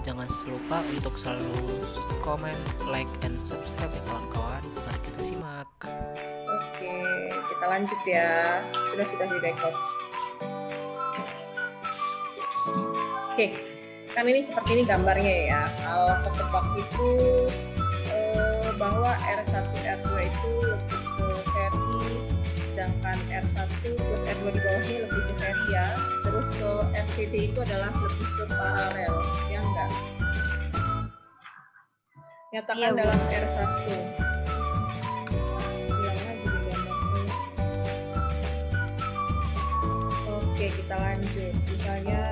Jangan lupa untuk selalu komen, like, and subscribe ya kawan-kawan. Mari kita simak. Oke, kita lanjut ya. Sudah direkod. Oke, kan ini seperti ini gambarnya ya. Kalau ketebak itu bahwa R1, R2 itu lebih ke seri, sedangkan R1 plus R2 di bawahnya lebih ke seri ya. Terus ke RCD itu adalah lebih ke paralel, ya enggak? Nyatakan dalam R1. Oke, kita lanjut. Misalnya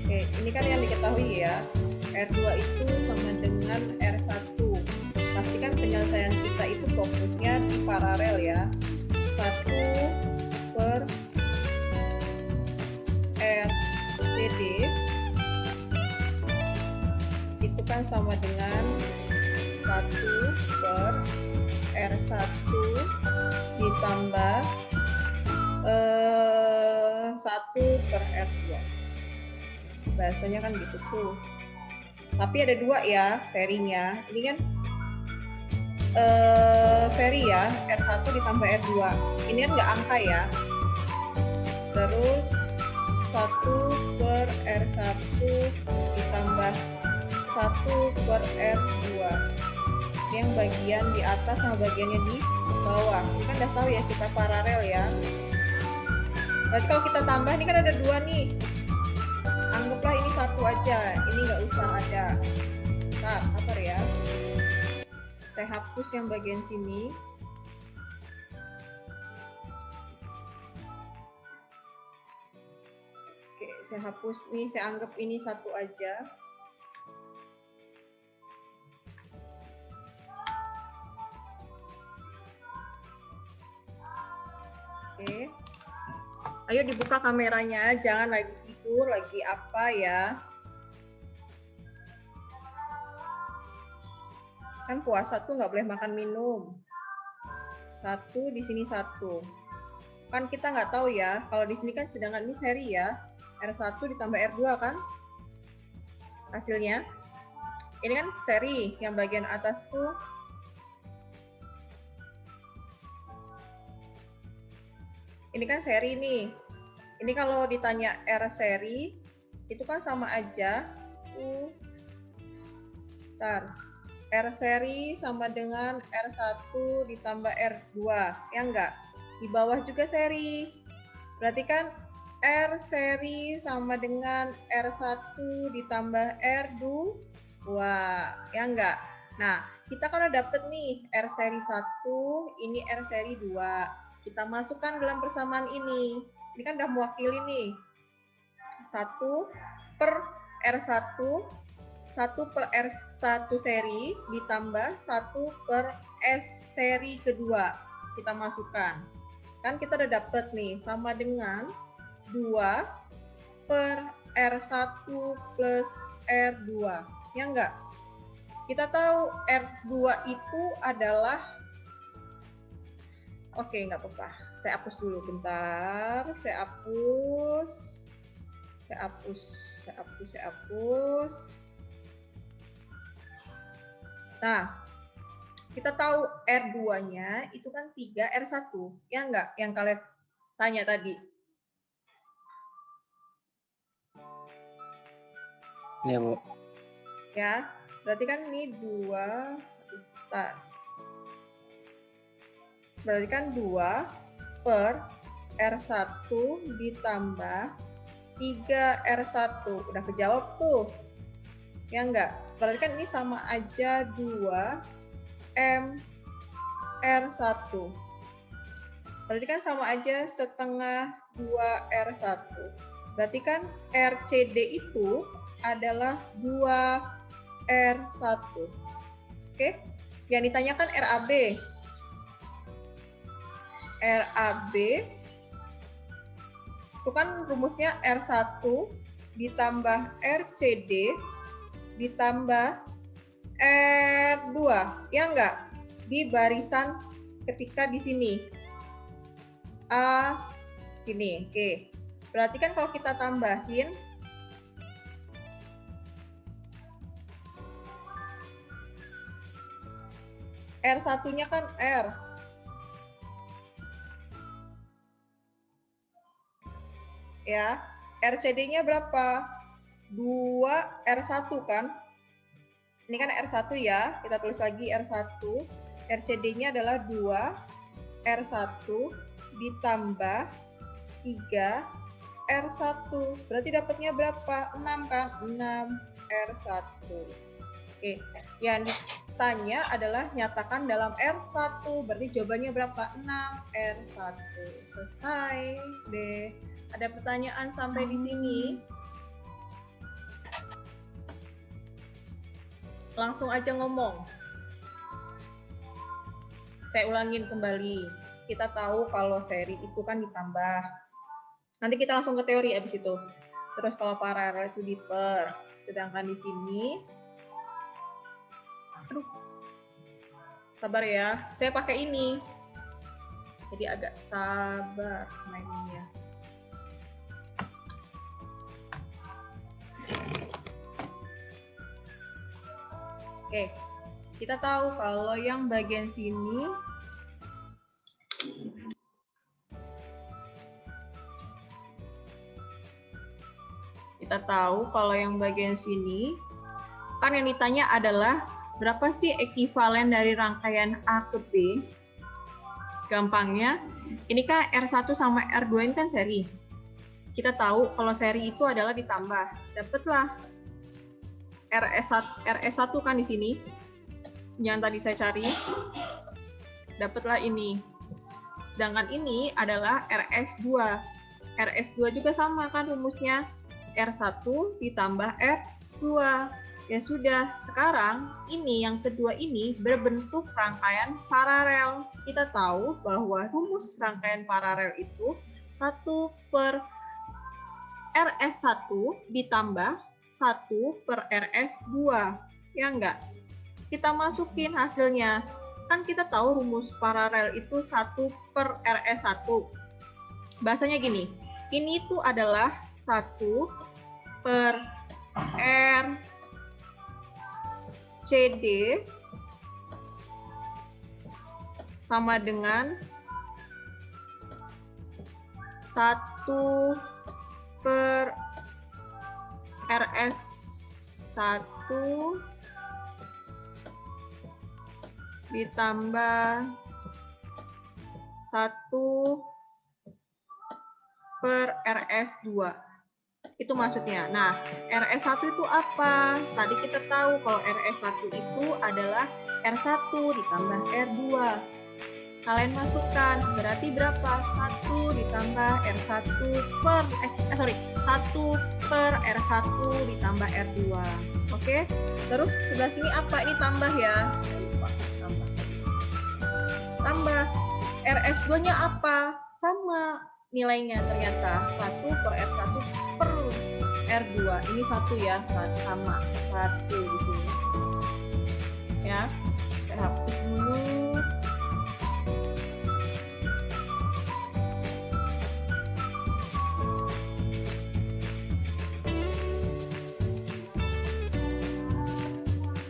oke, ini kan yang diketahui ya. R2 itu sama dengan R1. Pastikan penyelesaian kita itu fokusnya di paralel ya. 1 per RCD itu kan sama dengan 1 per R1 ditambah 1 per R2. Bahasanya kan gitu tuh. Tapi ada 2 ya serinya. Ini kan seri ya, R1 ditambah R2. Ini kan nggak angka ya. Terus 1 per R1 ditambah 1 per R2. Ini yang bagian di atas sama bagiannya di bawah. Ini kan udah tahu ya kita paralel ya. Berarti kalau kita tambah, ini kan ada 2 nih. Anggaplah ini 1 aja. Ini nggak usah ada. Nah, sabar ya. Saya hapus yang bagian sini. Oke, saya hapus nih. Saya anggap ini 1 aja. Oke. Ayo dibuka kameranya, jangan lagi tidur, lagi apa ya. Kan puasa tuh nggak boleh makan minum. 1 di sini 1. Kan kita nggak tahu ya, kalau di sini kan sedangkan ini seri ya. R1 ditambah R2 kan hasilnya. Ini kan seri, yang bagian atas tuh ini kan seri nih. Ini kalau ditanya R seri, itu kan sama aja. R seri sama dengan R1 ditambah R2. Ya enggak? Di bawah juga seri. Berarti kan R seri sama dengan R1 ditambah R2. Ya enggak? Nah, kita kan udah dapet nih R seri 1, ini R seri 2. Kita masukkan dalam persamaan ini. Ini kan udah mewakili nih. 1 per R1, 1 per R1 seri ditambah 1 per S seri kedua. Kita masukkan. Kan kita udah dapet nih sama dengan 2 per R1 plus R2. Ya enggak? Kita tahu R2 itu adalah oke, nggak apa-apa. Saya hapus dulu bentar. Saya hapus. Nah, kita tahu R2-nya itu kan 3 R1. Ya nggak? Yang kalian tanya tadi. Ya, Bu. Ya, berarti kan ini 2. Berarti kan 2 per R1 ditambah 3 R1. Udah kejawab tuh. Ya enggak? Berarti kan ini sama aja 2 M R1. Berarti kan sama aja setengah 2 R1. Berarti kan RCD itu adalah 2 R1. Oke? Yang ditanyakan RAB. RAB itu kan rumusnya R1 ditambah RCD ditambah R2, ya enggak? Di barisan ketika di sini. A sini. Oke. Berarti kan kalau kita tambahin R1-nya kan R. Ya, RCD-nya berapa? 2R1 kan? Ini kan R1 ya, kita tulis lagi R1. RCD-nya adalah 2R1 ditambah 3R1. Berarti dapatnya berapa? 6 kan? 6R1. Oke, yang ditanya adalah nyatakan dalam R1. Berarti jawabannya berapa? 6R1. Selesai deh. Ada pertanyaan sampai di sini? Langsung aja ngomong. Saya ulangin kembali. Kita tahu kalau seri itu kan ditambah. Nanti kita langsung ke teori abis itu. Terus kalau paralel itu diper. Sedangkan di sini, aduh, sabar ya. Saya pakai ini. Jadi agak sabar mainnya. Oke, kita tahu kalau yang bagian sini kan yang ditanya adalah berapa sih ekuivalen dari rangkaian A ke B? Gampangnya, ini kan R1 sama R2 ini kan seri. Kita tahu kalau seri itu adalah ditambah. Dapatlah RS1 kan di sini. Yang tadi saya cari. Dapatlah ini. Sedangkan ini adalah RS2. RS2 juga sama kan rumusnya. R1 ditambah R2. Ya sudah, sekarang ini yang kedua ini berbentuk rangkaian paralel. Kita tahu bahwa rumus rangkaian paralel itu 1 per RS1 ditambah 1 per RS2. Ya enggak? Kita masukin hasilnya. Kan kita tahu rumus paralel itu 1 per RS1. Bahasanya gini, ini itu adalah 1 per RCD sama dengan 1 per RS1 ditambah 1 per RS2. Itu maksudnya. Nah, RS1 itu apa? Tadi kita tahu kalau RS1 itu adalah R1 ditambah R2. Kalian masukkan, berarti berapa? 1 ditambah R1 per 1 per R1 ditambah R2. Oke? Terus sebelah sini apa? Ini tambah ya. Tambah. RS2-nya apa? Sama nilainya ternyata. 1 per R1 per R2. Ini 1 ya, sama. 1 di sini. Ya. Saya hapus dulu.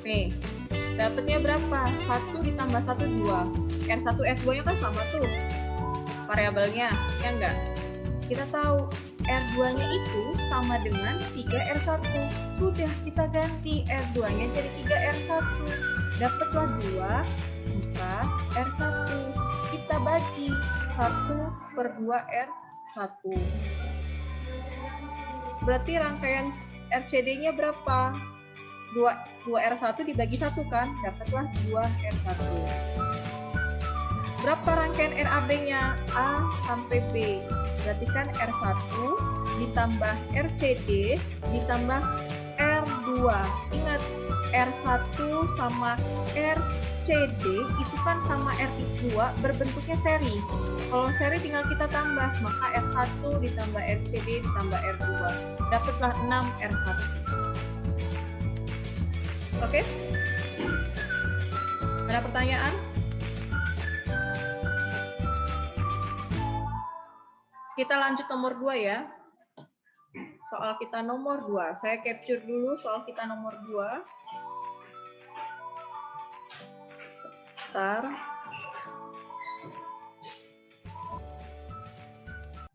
Nih, dapatnya berapa? 1 ditambah 1, 2. R1, R2-nya kan sama tuh variabelnya, ya enggak? Kita tahu R2-nya itu sama dengan 3R1. Sudah kita ganti R2-nya jadi 3R1. Dapatlah 2, 4R1. Kita bagi 1 per 2R1. Berarti rangkaian RCD-nya berapa? 2R1 dibagi 1 kan, dapatlah 2R1. Berapa rangkaian RAB-nya? A sampai B. Berarti kan R1 ditambah RCD ditambah R2. Ingat, R1 sama RCD itu kan sama R2 berbentuknya seri. Kalau seri tinggal kita tambah, maka R1 ditambah RCD ditambah R2. Dapatlah 6R1. Oke? Ada pertanyaan? Kita lanjut nomor 2 ya. Soal kita nomor 2. Saya capture dulu soal kita nomor 2. Sebentar.